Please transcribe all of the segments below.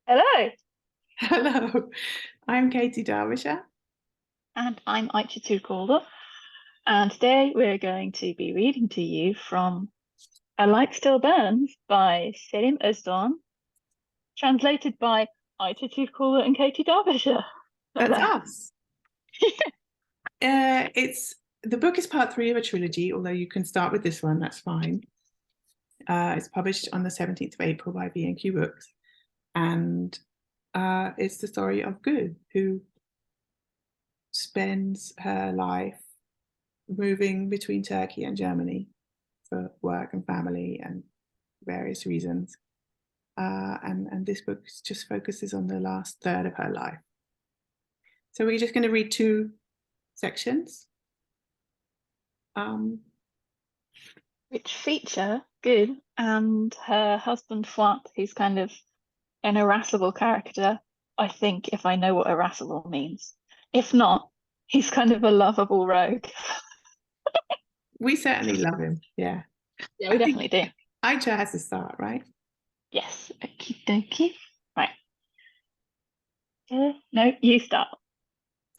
Hello, Hello, I'm Katy Derbyshire. and I'm Ayça Türkoğlu, and today we're going to be reading to you from A Light Still Burns by Selim Özdoğan, translated by Ayça Türkoğlu and Katy Derbyshire. That's Hello. us. It's the book is part three of a trilogy, although you can start with this one, that's fine. It's published on the 17th of April by B&Q Books, and it's the story of Gül, who spends her life moving between Turkey and Germany for work and family and various reasons. And this book just focuses on the last third of her life. So we're just going to read two sections. Which feature Gül and her husband Fuat, who's kind of an irascible character, I think, if I know what irascible means. If not, he's kind of a lovable rogue. We certainly love him. Yeah. Yeah, we I think definitely do. Ayça has to start, right? Yes, okie dokie. Right. No, you start.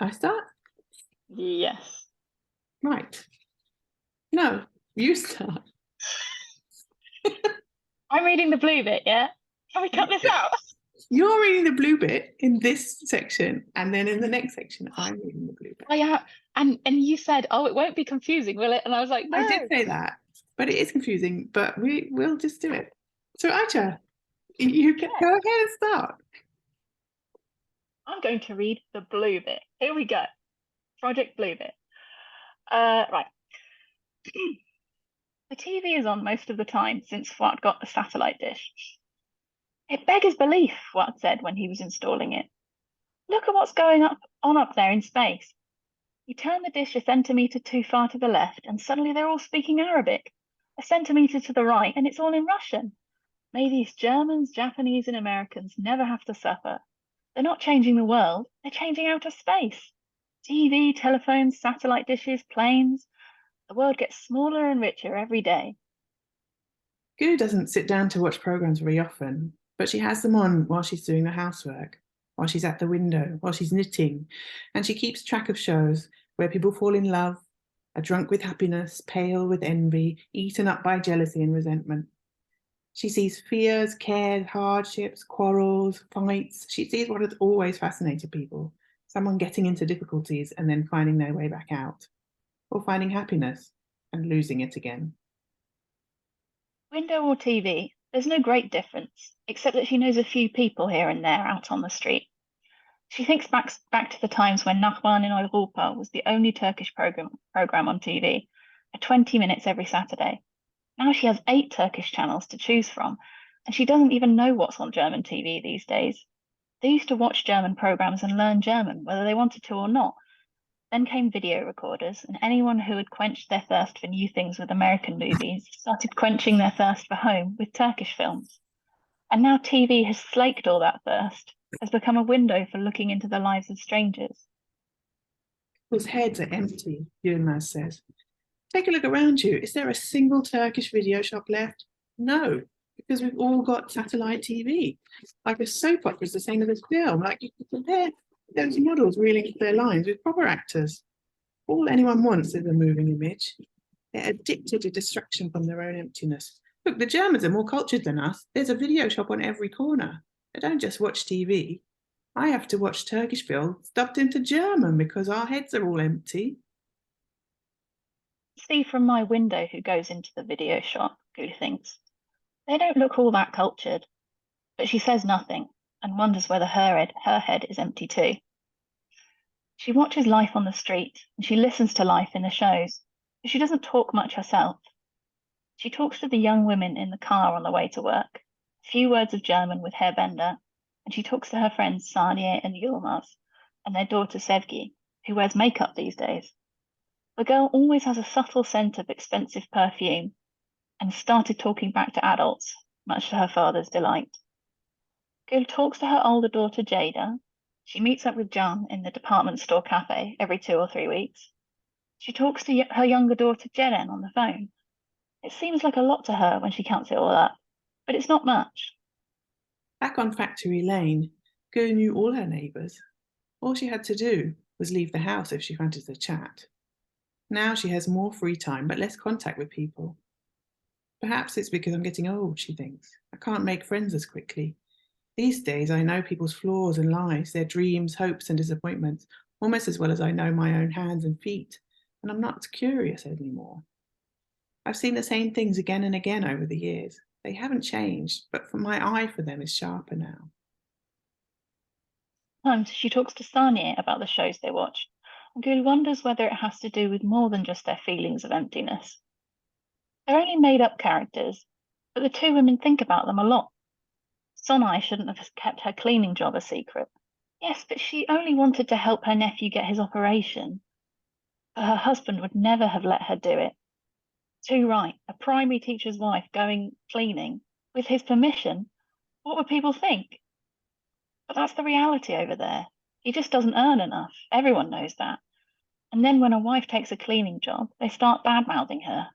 I start? Yes. Right. No, you start. I'm reading the blue bit, yeah? Can we cut this out? You're reading the blue bit in this section, and then in the next section, I'm reading the blue bit. I am, and you said, oh, it won't be confusing, will it? And I was like, no. I did say that, but it is confusing, but we'll just do it. So Ayça, you can go ahead and start. I'm going to read the blue bit. Here we go. Project Blue bit. Right. The TV is on most of the time since Fuat got the satellite dish. It beggars belief, Fuat said when he was installing it. Look at what's going on up there in space. You turn the dish a centimetre too far to the left, and suddenly they're all speaking Arabic. A centimetre to the right, and it's all in Russian. May these Germans, Japanese, and Americans never have to suffer. They're not changing the world, they're changing outer space. TV, telephones, satellite dishes, planes. The world gets smaller and richer every day. Goo doesn't sit down to watch programs very often, but she has them on while she's doing the housework, while she's at the window, while she's knitting, and she keeps track of shows where people fall in love, are drunk with happiness, pale with envy, eaten up by jealousy and resentment. She sees fears, cares, hardships, quarrels, fights. She sees what has always fascinated people, someone getting into difficulties and then finding their way back out, or finding happiness and losing it again. Window or TV, there's no great difference, except that she knows a few people here and there out on the street. She thinks back to the times when Nachbarn in Europa was the only Turkish program on TV, at 20 minutes every Saturday. Now she has 8 Turkish channels to choose from, and she doesn't even know what's on German TV these days. They used to watch German programs and learn German, whether they wanted to or not. Then came video recorders, and anyone who had quenched their thirst for new things with American movies started quenching their thirst for home with Turkish films. And now TV has slaked all that thirst, has become a window for looking into the lives of strangers. People's heads are empty, Yilmaz says. Take a look around you. Is there a single Turkish video shop left? No, because we've all got satellite TV. Like a soap opera is the same as a film. Like you can compare those models reeling their lines with proper actors. All anyone wants is a moving image. They're addicted to distraction from their own emptiness. Look, the Germans are more cultured than us. There's a video shop on every corner. They don't just watch TV. I have to watch Turkish films dubbed into German because our heads are all empty. See from my window who goes into the video shop, Goo thinks. They don't look all that cultured. But she says nothing and wonders whether her head is empty too. She watches life on the street and she listens to life in the shows, but she doesn't talk much herself. She talks to the young women in the car on the way to work, a few words of German with Herr Bender, and she talks to her friends Saniye and Yilmaz and their daughter Sevgi, who wears makeup these days. The girl always has a subtle scent of expensive perfume and started talking back to adults, much to her father's delight. Gül talks to her older daughter Jada. She meets up with Can in the department store cafe every 2 or 3 weeks. She talks to her younger daughter Ceren on the phone. It seems like a lot to her when she counts it all up, but it's not much. Back on Factory Lane, Gu knew all her neighbours. All she had to do was leave the house if she wanted to chat. Now she has more free time but less contact with people. Perhaps it's because I'm getting old, she thinks. I can't make friends as quickly. These days I know people's flaws and lies, their dreams, hopes and disappointments, almost as well as I know my own hands and feet, and I'm not curious anymore. I've seen the same things again and again over the years. They haven't changed, but my eye for them is sharper now. Sometimes she talks to Sanya about the shows they watch, and Gul wonders whether it has to do with more than just their feelings of emptiness. They're only made-up characters, but the two women think about them a lot. Sonai shouldn't have kept her cleaning job a secret. Yes, but she only wanted to help her nephew get his operation. But her husband would never have let her do it. Too right, a primary teacher's wife going cleaning, with his permission, what would people think? But that's the reality over there. He just doesn't earn enough. Everyone knows that. And then when a wife takes a cleaning job, they start bad-mouthing her.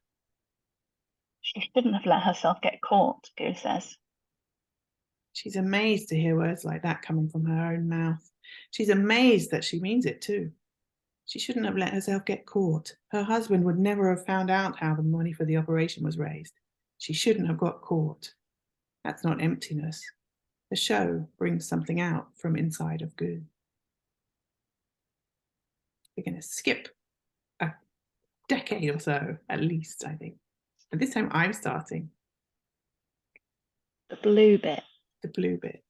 She shouldn't have let herself get caught, Gul says. She's amazed to hear words like that coming from her own mouth. She's amazed that she means it too. She shouldn't have let herself get caught. Her husband would never have found out how the money for the operation was raised. She shouldn't have got caught. That's not emptiness. The show brings something out from inside of Gu. We're going to skip a decade or so, at least, I think. But this time I'm starting. The blue bit. The blue bit.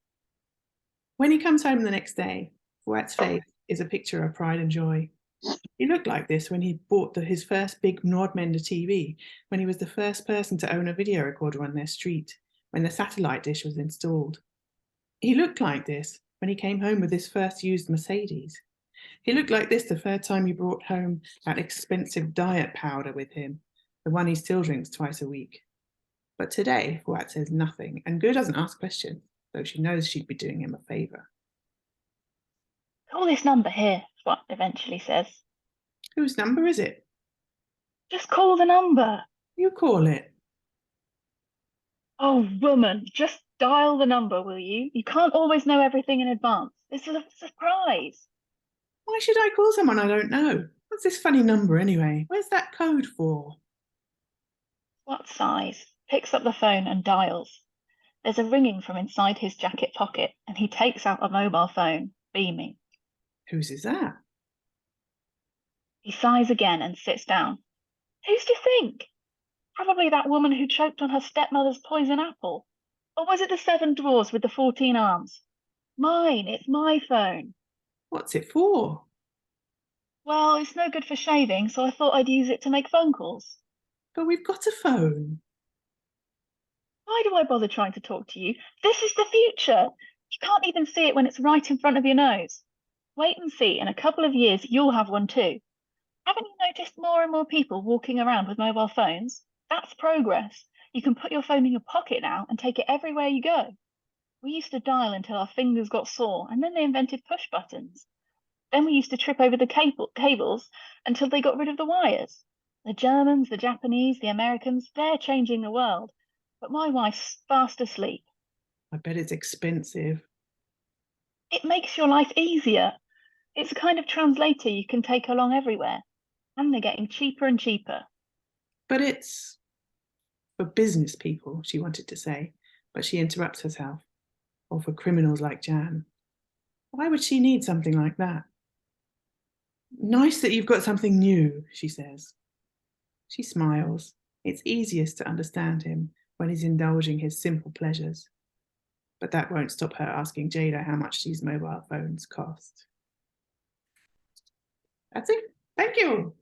When he comes home the next day, Fuat's face is a picture of pride and joy. He looked like this when he bought his first big Nordmender TV, when he was the first person to own a video recorder on their street, when the satellite dish was installed. He looked like this when he came home with his first used Mercedes. He looked like this the first time he brought home that expensive diet powder with him, the one he still drinks twice a week. But today, Fuat says nothing, and Gu doesn't ask questions, though she knows she'd be doing him a favour. Call this number here, Fuat eventually says. Whose number is it? Just call the number. You call it. Oh, woman, just dial the number, will you? You can't always know everything in advance. This is a surprise. Why should I call someone I don't know? What's this funny number anyway? Where's that code for? Fuat sighs, picks up the phone and dials. There's a ringing from inside his jacket pocket, and he takes out a mobile phone, beaming. Whose is that? He sighs again and sits down. Whose do you think? Probably that woman who choked on her stepmother's poison apple. Or was it the 7 dwarfs with the 14 arms? Mine, it's my phone. What's it for? Well, it's no good for shaving, so I thought I'd use it to make phone calls. But we've got a phone. Why do I bother trying to talk to you? This is the future. You can't even see it when it's right in front of your nose. Wait and see, in a couple of years, you'll have one too. Haven't you noticed more and more people walking around with mobile phones? That's progress. You can put your phone in your pocket now and take it everywhere you go. We used to dial until our fingers got sore, and then they invented push buttons. Then we used to trip over the cables until they got rid of the wires. The Germans, the Japanese, the Americans, they're changing the world. But my wife's fast asleep. I bet it's expensive. It makes your life easier. It's a kind of translator you can take along everywhere. And they're getting cheaper and cheaper. But it's for business people, she wanted to say, but she interrupts herself. Or for criminals like Jan. Why would she need something like that? Nice that you've got something new, she says. She smiles. It's easiest to understand him when he's indulging his simple pleasures. But that won't stop her asking Jada how much these mobile phones cost. That's it. Thank you.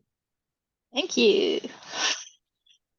Thank you.